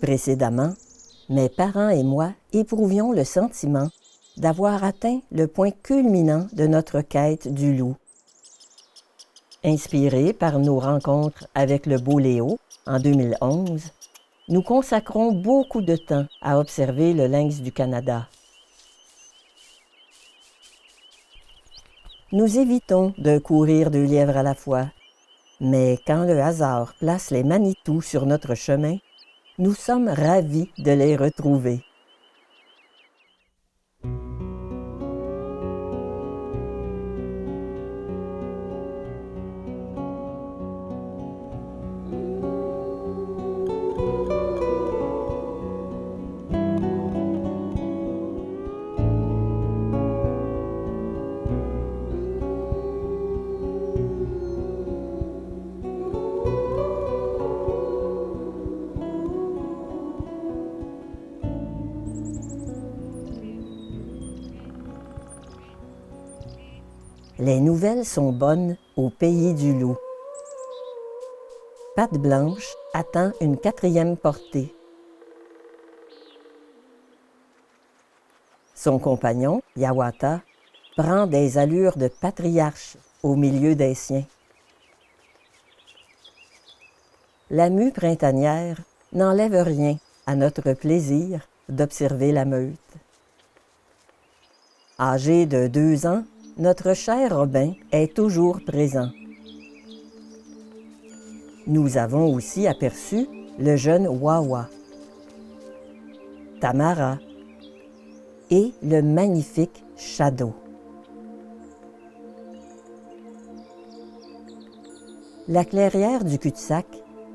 Précédemment, mes parents et moi éprouvions le sentiment d'avoir atteint le point culminant de notre quête du loup. Inspirés par nos rencontres avec le beau Léo en 2011, nous consacrons beaucoup de temps à observer le lynx du Canada. Nous évitons de courir 2 lièvres à la fois, mais quand le hasard place les Manitous sur notre chemin, nous sommes ravis de les retrouver. Les nouvelles sont bonnes au pays du loup. Patte Blanche attend une 4e portée. Son compagnon, Yawata, prend des allures de patriarche au milieu des siens. La mue printanière n'enlève rien à notre plaisir d'observer la meute. Âgé de 2 ans, notre cher Robin est toujours présent. Nous avons aussi aperçu le jeune Wawa, Tamara et le magnifique Shadow. La clairière du cul-de-sac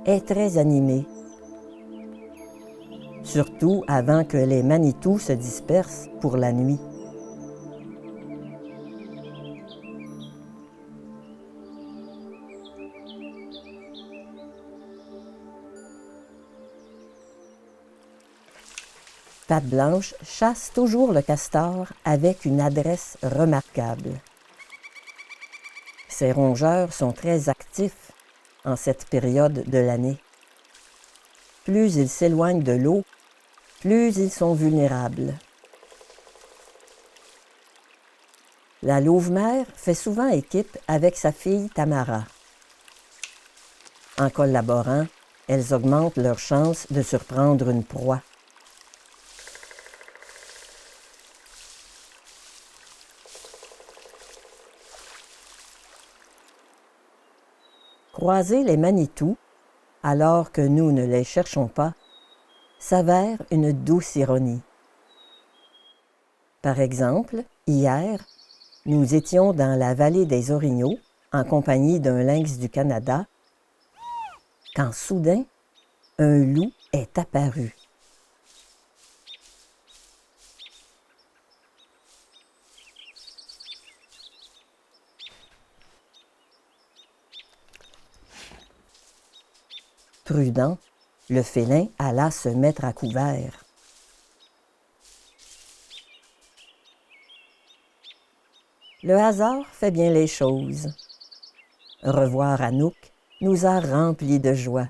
est très animée, surtout avant que les Manitous se dispersent pour la nuit. Patte Blanche chasse toujours le castor avec une adresse remarquable. Ces rongeurs sont très actifs en cette période de l'année. Plus ils s'éloignent de l'eau, plus ils sont vulnérables. La louve-mère fait souvent équipe avec sa fille Tamara. En collaborant, elles augmentent leurs chances de surprendre une proie. Croiser les Manitous, alors que nous ne les cherchons pas, s'avère une douce ironie. Par exemple, hier, nous étions dans la vallée des Orignaux en compagnie d'un lynx du Canada, quand soudain, un loup est apparu. Prudent, le félin alla se mettre à couvert. Le hasard fait bien les choses. Revoir Anouk nous a remplis de joie.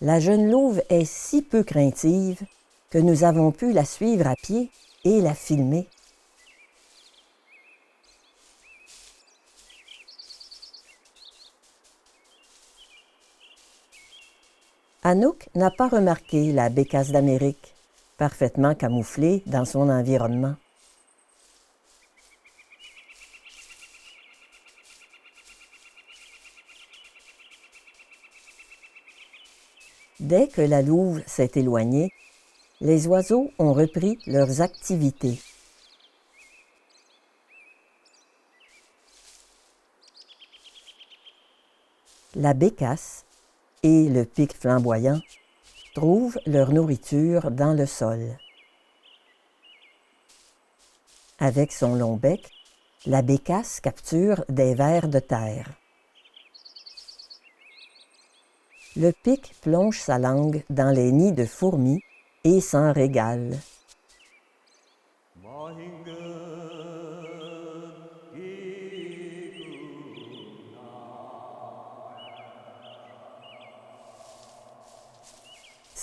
La jeune louve est si peu craintive que nous avons pu la suivre à pied et la filmer. Anouk n'a pas remarqué la bécasse d'Amérique, parfaitement camouflée dans son environnement. Dès que la louve s'est éloignée, les oiseaux ont repris leurs activités. La bécasse et le pic flamboyant trouvent leur nourriture dans le sol. Avec son long bec, la bécasse capture des vers de terre. Le pic plonge sa langue dans les nids de fourmis et s'en régale.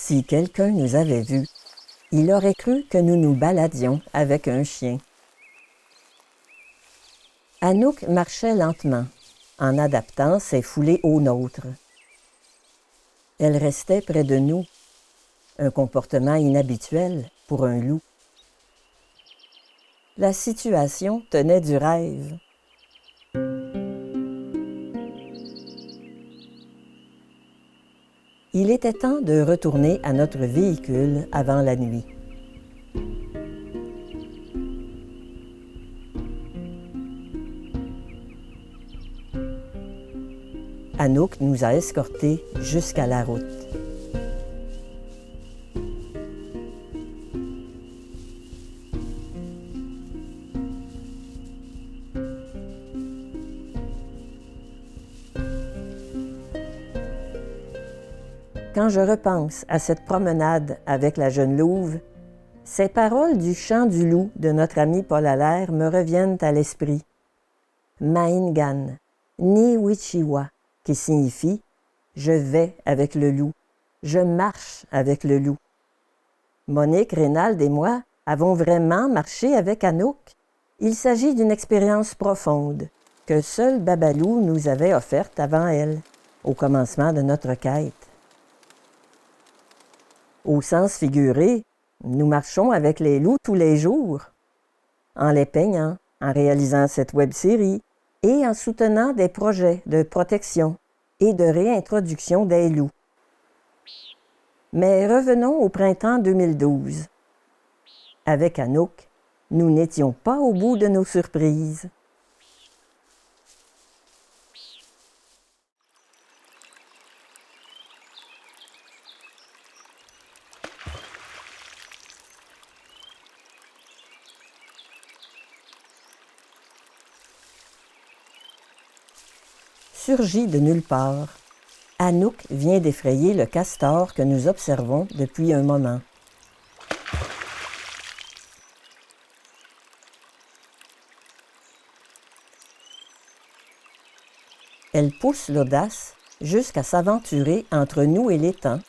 Si quelqu'un nous avait vus, il aurait cru que nous nous baladions avec un chien. Anouk marchait lentement, en adaptant ses foulées aux nôtres. Elle restait près de nous, un comportement inhabituel pour un loup. La situation tenait du rêve. Il était temps de retourner à notre véhicule avant la nuit. Anouk nous a escortés jusqu'à la route. Quand je repense à cette promenade avec la jeune louve, ces paroles du chant du loup de notre ami Paul Allaire me reviennent à l'esprit. Maingan, ni Wichiwa, qui signifie « je vais avec le loup, je marche avec le loup ». Monique, Reynald et moi avons vraiment marché avec Anouk. Il s'agit d'une expérience profonde que seul Babalou nous avait offerte avant elle, au commencement de notre quête. Au sens figuré, nous marchons avec les loups tous les jours, en les peignant, en réalisant cette web-série et en soutenant des projets de protection et de réintroduction des loups. Mais revenons au printemps 2012. Avec Anouk, nous n'étions pas au bout de nos surprises. Surgit de nulle part, Anouk vient d'effrayer le castor que nous observons depuis un moment. Elle pousse l'audace jusqu'à s'aventurer entre nous et l'étang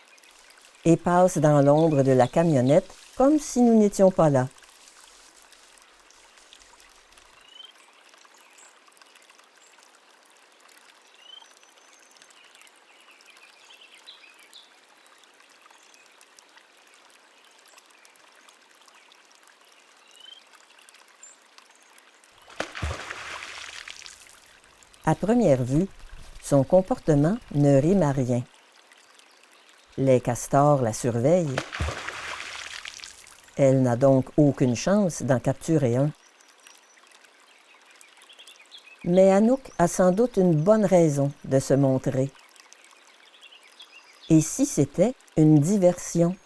et passe dans l'ombre de la camionnette comme si nous n'étions pas là. À première vue, son comportement ne rime à rien. Les castors la surveillent. Elle n'a donc aucune chance d'en capturer un. Mais Anouk a sans doute une bonne raison de se montrer. Et si c'était une diversion?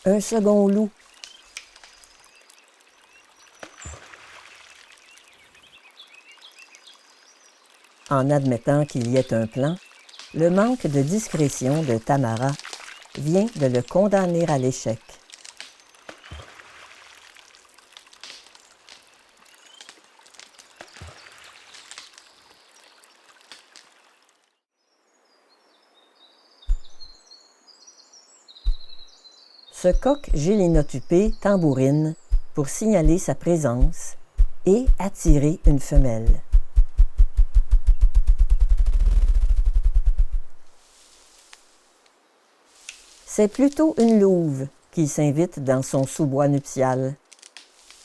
Un second loup. En admettant qu'il y ait un plan, le manque de discrétion de Tamara vient de le condamner à l'échec. Ce coq gélinotupé tambourine pour signaler sa présence et attirer une femelle. C'est plutôt une louve qui s'invite dans son sous-bois nuptial.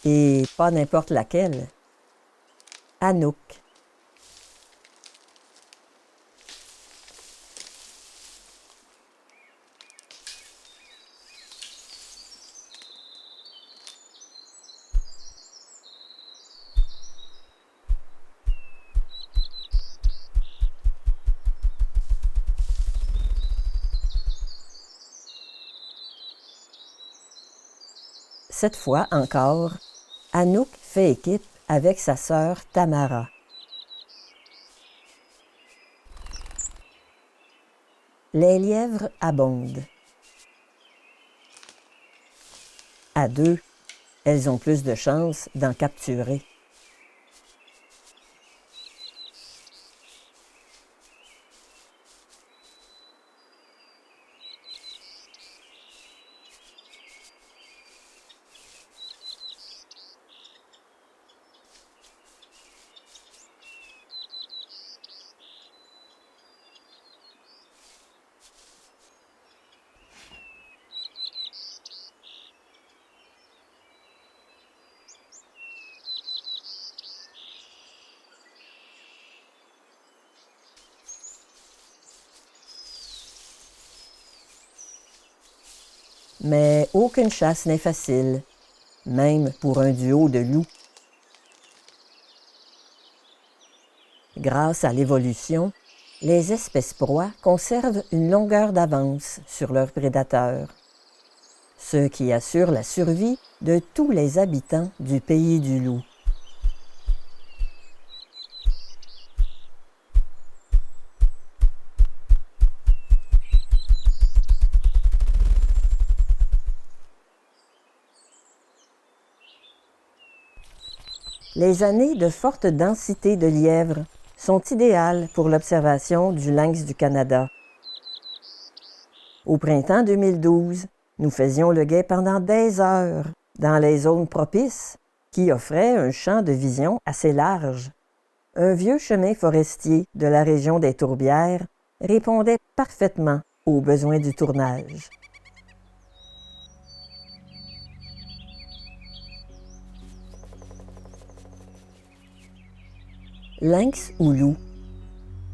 Et pas n'importe laquelle. Anouk. Cette fois encore, Anouk fait équipe avec sa sœur Tamara. Les lièvres abondent. À deux, elles ont plus de chances d'en capturer. Mais aucune chasse n'est facile, même pour un duo de loups. Grâce à l'évolution, les espèces proies conservent une longueur d'avance sur leurs prédateurs, ce qui assure la survie de tous les habitants du pays du loup. Les années de forte densité de lièvres sont idéales pour l'observation du lynx du Canada. Au printemps 2012, nous faisions le guet pendant des heures dans les zones propices qui offraient un champ de vision assez large. Un vieux chemin forestier de la région des Tourbières répondait parfaitement aux besoins du tournage. Lynx ou loup?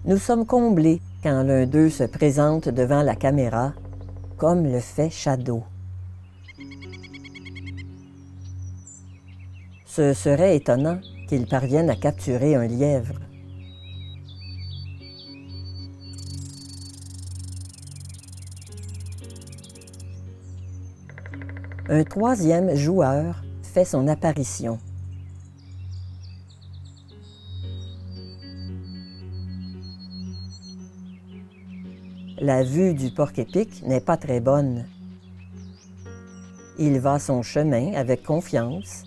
Nous sommes comblés quand l'un d'eux se présente devant la caméra, comme le fait Shadow. Ce serait étonnant qu'il parvienne à capturer un lièvre. Un troisième joueur fait son apparition. La vue du porc-épic n'est pas très bonne. Il va son chemin avec confiance,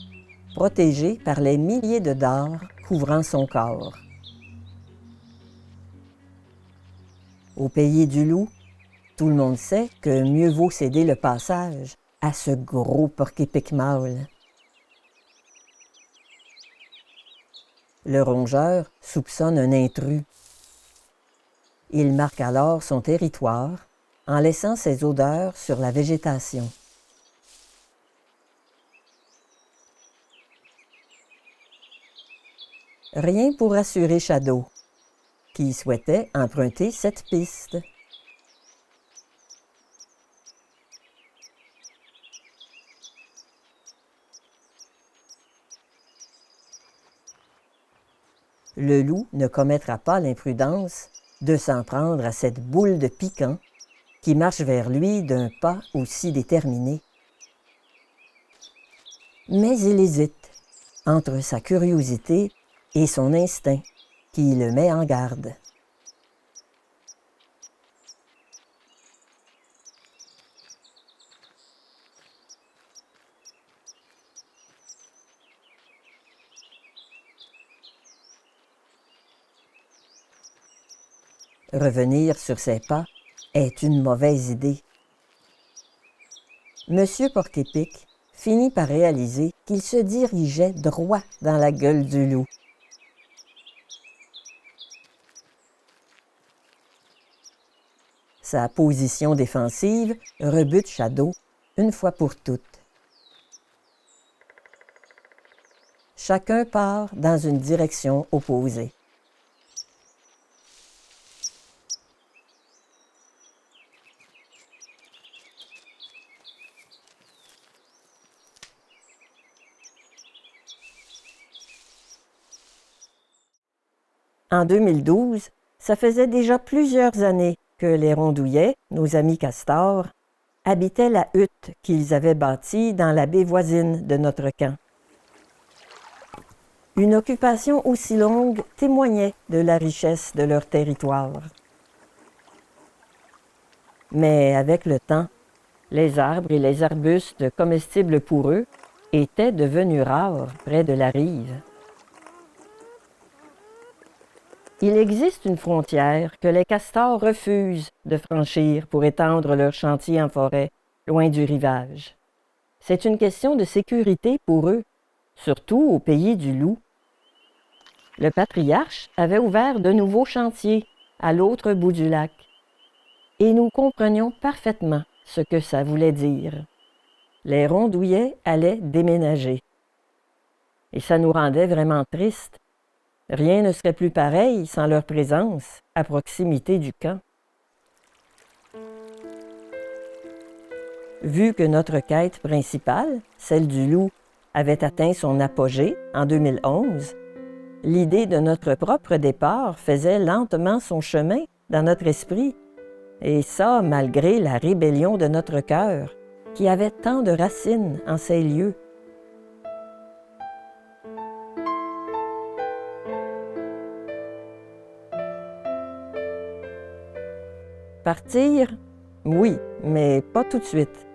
protégé par les milliers de dards couvrant son corps. Au pays du loup, tout le monde sait que mieux vaut céder le passage à ce gros porc-épic mâle. Le rongeur soupçonne un intrus. Il marque alors son territoire en laissant ses odeurs sur la végétation. Rien pour rassurer Shadow, qui souhaitait emprunter cette piste. Le loup ne commettra pas l'imprudence de s'en prendre à cette boule de piquant qui marche vers lui d'un pas aussi déterminé. Mais il hésite entre sa curiosité et son instinct qui le met en garde. Revenir sur ses pas est une mauvaise idée. Monsieur Porc-Épic finit par réaliser qu'il se dirigeait droit dans la gueule du loup. Sa position défensive rebute Shadow une fois pour toutes. Chacun part dans une direction opposée. En 2012, ça faisait déjà plusieurs années que les Rondouillets, nos amis castors, habitaient la hutte qu'ils avaient bâtie dans la baie voisine de notre camp. Une occupation aussi longue témoignait de la richesse de leur territoire. Mais avec le temps, les arbres et les arbustes comestibles pour eux étaient devenus rares près de la rive. Il existe une frontière que les castors refusent de franchir pour étendre leurs chantiers en forêt, loin du rivage. C'est une question de sécurité pour eux, surtout au pays du loup. Le patriarche avait ouvert de nouveaux chantiers à l'autre bout du lac, et nous comprenions parfaitement ce que ça voulait dire. Les Rondouillets allaient déménager. Et ça nous rendait vraiment tristes. Rien ne serait plus pareil sans leur présence à proximité du camp. Vu que notre quête principale, celle du loup, avait atteint son apogée en 2011, l'idée de notre propre départ faisait lentement son chemin dans notre esprit, et ça malgré la rébellion de notre cœur, qui avait tant de racines en ces lieux. Partir? Oui, mais pas tout de suite.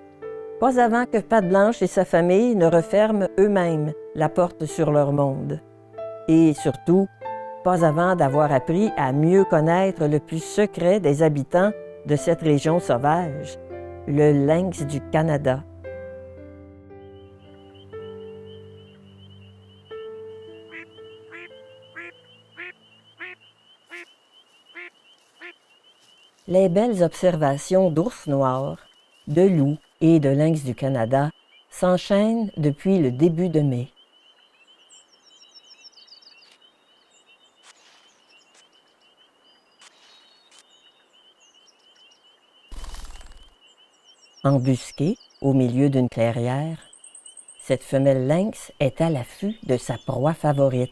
Pas avant que Patte Blanche et sa famille ne referment eux-mêmes la porte sur leur monde. Et surtout, pas avant d'avoir appris à mieux connaître le plus secret des habitants de cette région sauvage, le lynx du Canada. Les belles observations d'ours noirs, de loups et de lynx du Canada s'enchaînent depuis le début de mai. Embusquée au milieu d'une clairière, cette femelle lynx est à l'affût de sa proie favorite.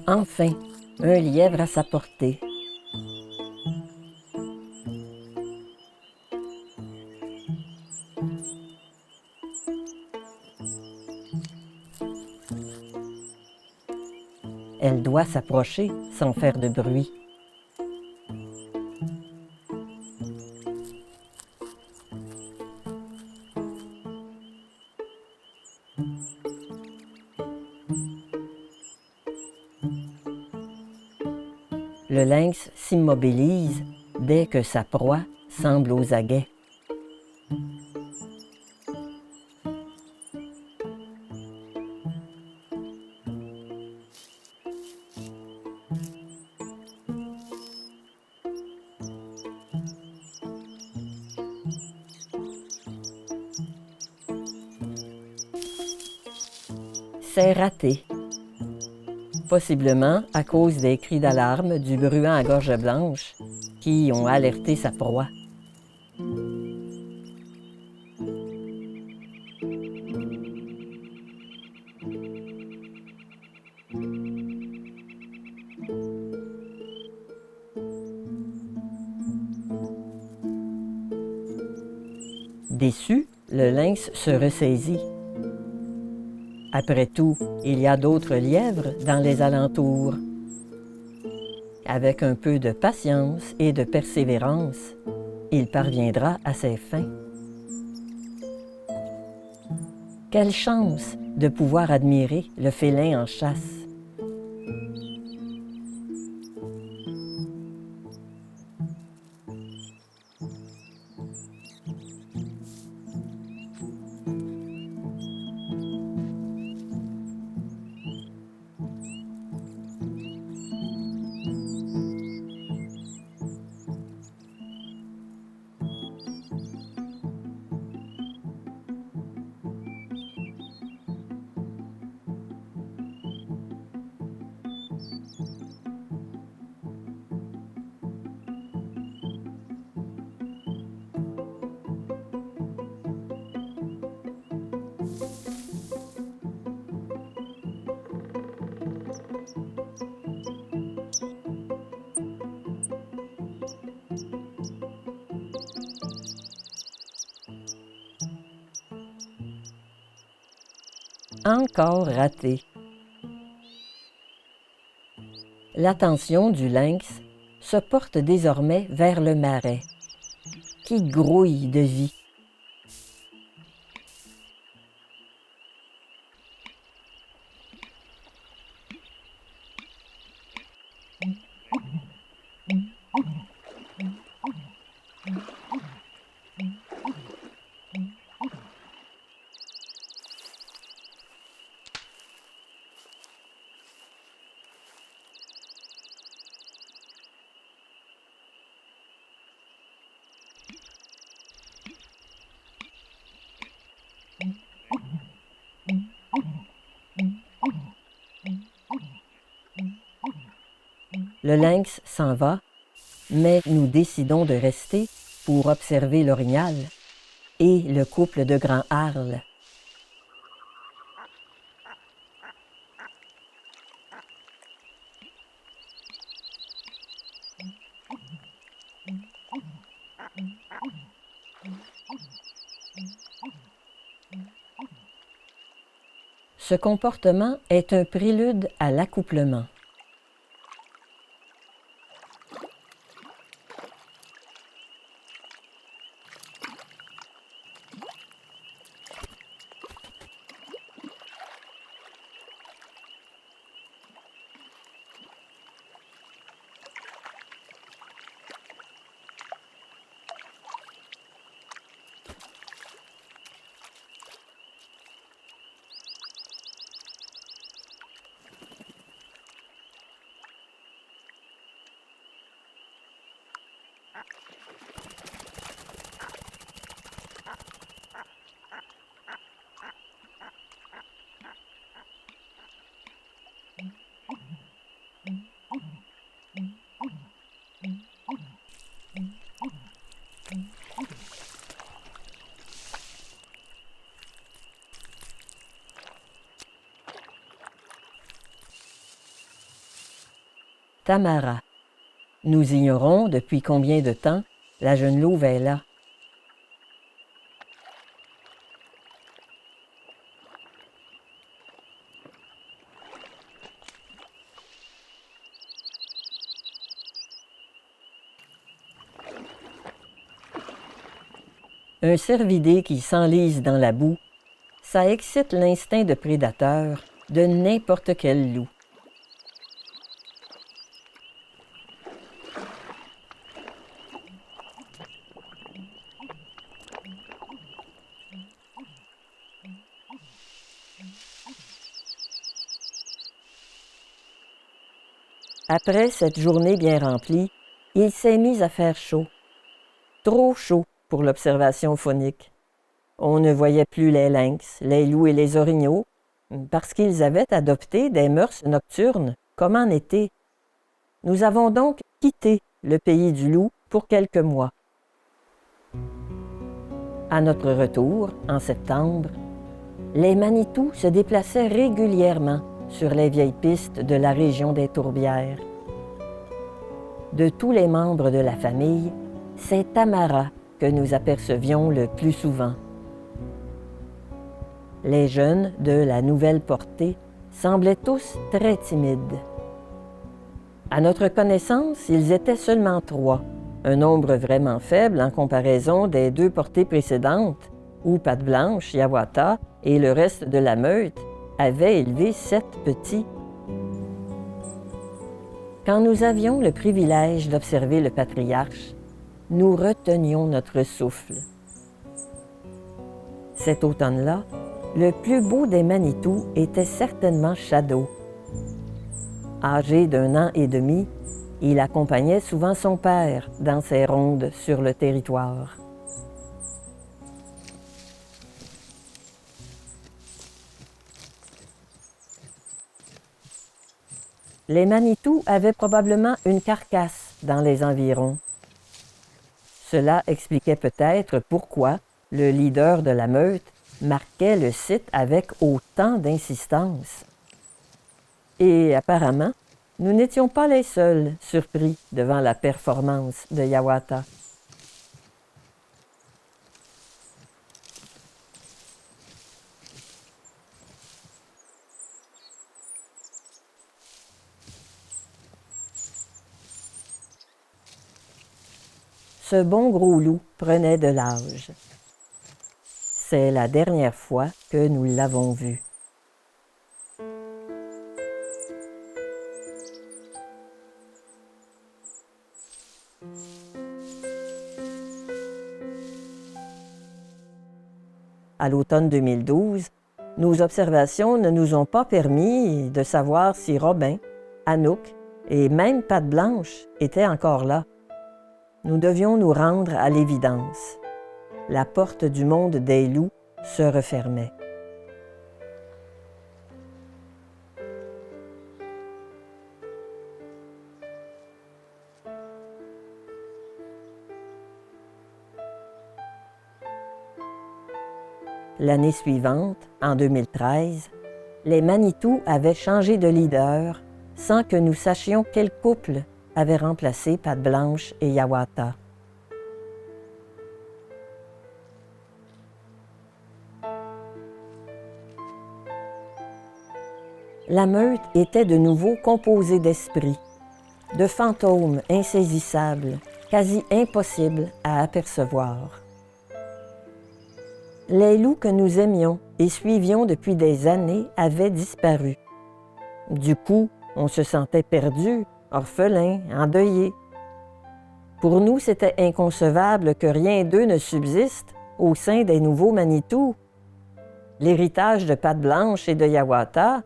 Enfin, un lièvre à sa portée. Elle doit s'approcher sans faire de bruit. Le lynx s'immobilise dès que sa proie semble aux aguets. C'est raté. Possiblement à cause des cris d'alarme du bruant à gorge blanche qui ont alerté sa proie. Déçu, le lynx se ressaisit. Après tout, il y a d'autres lièvres dans les alentours. Avec un peu de patience et de persévérance, il parviendra à ses fins. Quelle chance de pouvoir admirer le félin en chasse! Encore raté. L'attention du lynx se porte désormais vers le marais, qui grouille de vie. Le lynx s'en va, mais nous décidons de rester pour observer l'orignal et le couple de grands Arles. Ce comportement est un prélude à l'accouplement. Tamara. Nous ignorons depuis combien de temps la jeune louve est là. Un cervidé qui s'enlise dans la boue, ça excite l'instinct de prédateur de n'importe quel loup. Après cette journée bien remplie, il s'est mis à faire chaud. Trop chaud pour l'observation phonique. On ne voyait plus les lynx, les loups et les orignaux, parce qu'ils avaient adopté des mœurs nocturnes, comme en été. Nous avons donc quitté le pays du loup pour quelques mois. À notre retour, en septembre, les Manitous se déplaçaient régulièrement sur les vieilles pistes de la région des tourbières. De tous les membres de la famille, c'est Tamara que nous apercevions le plus souvent. Les jeunes de la nouvelle portée semblaient tous très timides. À notre connaissance, ils étaient seulement 3, un nombre vraiment faible en comparaison des 2 portées précédentes, où Patte Blanche, Hiawatha et le reste de la meute avaient élevé 7 petits. Quand nous avions le privilège d'observer le patriarche, nous retenions notre souffle. Cet automne-là, le plus beau des Manitous était certainement Shadow. Âgé d'1 an et demi, il accompagnait souvent son père dans ses rondes sur le territoire. Les Manitous avaient probablement une carcasse dans les environs. Cela expliquait peut-être pourquoi le leader de la meute marquait le site avec autant d'insistance. Et apparemment, nous n'étions pas les seuls surpris devant la performance de Hiawatha. Ce bon gros loup prenait de l'âge. C'est la dernière fois que nous l'avons vu. À l'automne 2012, nos observations ne nous ont pas permis de savoir si Robin, Anouk et même Patte Blanche étaient encore là. Nous devions nous rendre à l'évidence. La porte du monde des loups se refermait. L'année suivante, en 2013, les Manitou avaient changé de leader sans que nous sachions quel couple avait remplacé Patte Blanche et Hiawatha. La meute était de nouveau composée d'esprits, de fantômes insaisissables, quasi impossibles à apercevoir. Les loups que nous aimions et suivions depuis des années avaient disparu. Du coup, on se sentait perdu, orphelin, endeuillé. Pour nous, c'était inconcevable que rien d'eux ne subsiste au sein des nouveaux Manitou. L'héritage de Patte Blanche et de Hiawatha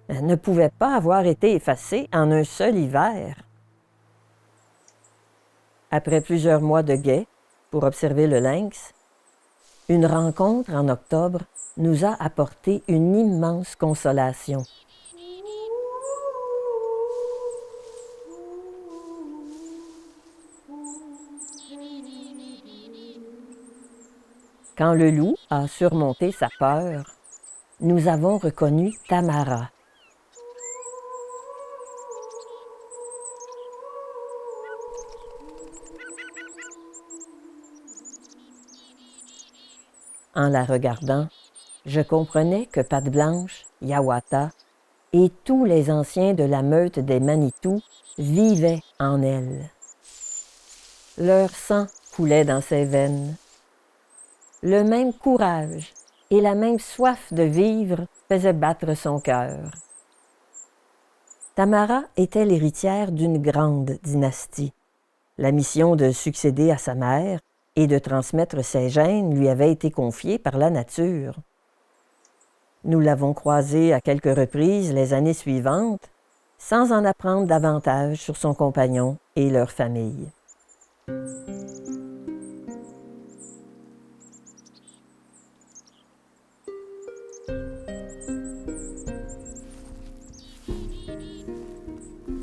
ne pouvait pas avoir été effacé en un seul hiver. Après plusieurs mois de guet pour observer le lynx, une rencontre en octobre nous a apporté une immense consolation. Quand le loup a surmonté sa peur, nous avons reconnu Tamara. En la regardant, je comprenais que Patte Blanche, Hiawatha et tous les anciens de la meute des Manitou vivaient en elle. Leur sang coulait dans ses veines. Le même courage et la même soif de vivre faisaient battre son cœur. Tamara était l'héritière d'une grande dynastie. La mission de succéder à sa mère et de transmettre ses gènes lui avait été confiée par la nature. Nous l'avons croisée à quelques reprises les années suivantes, sans en apprendre davantage sur son compagnon et leur famille.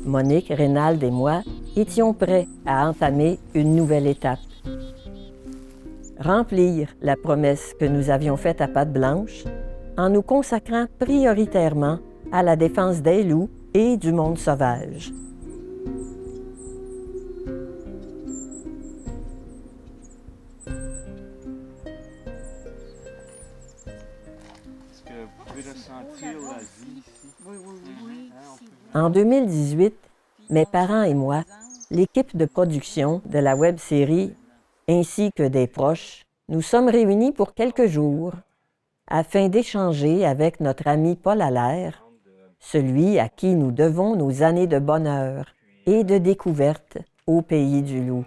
Monique, Rénald et moi étions prêts à entamer une nouvelle étape. Remplir la promesse que nous avions faite à Patte Blanche en nous consacrant prioritairement à la défense des loups et du monde sauvage. Est-ce que vous pouvez ressentir la vie ici? Oui. En 2018, mes parents et moi, l'équipe de production de la web-série ainsi que des proches, nous sommes réunis pour quelques jours afin d'échanger avec notre ami Paul Allaire, celui à qui nous devons nos années de bonheur et de découverte au pays du loup.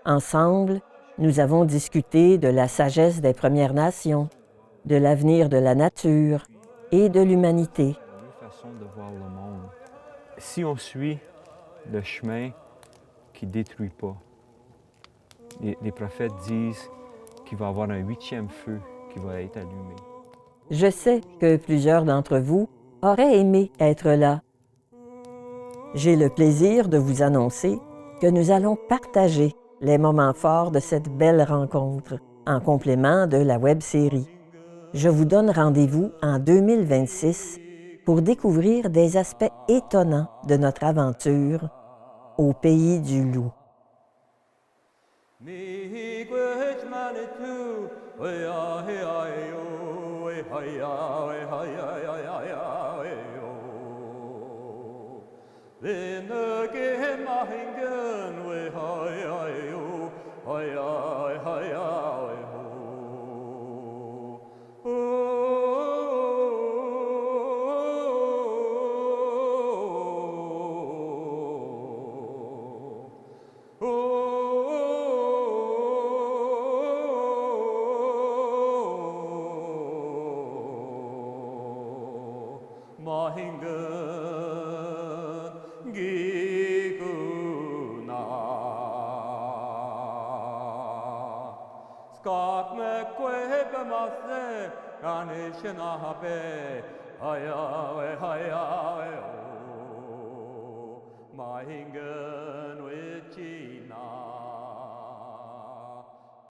Ensemble, nous avons discuté de la sagesse des Premières Nations, de l'avenir de la nature et de l'humanité. Une façon de voir le monde. Si on suit le chemin qui ne détruit pas, les prophètes disent qu'il va y avoir un 8e feu qui va être allumé. Je sais que plusieurs d'entre vous auraient aimé être là. J'ai le plaisir de vous annoncer que nous allons partager les moments forts de cette belle rencontre en complément de la web-série. Je vous donne rendez-vous en 2026 pour découvrir des aspects étonnants de notre aventure au pays du loup. Mahingen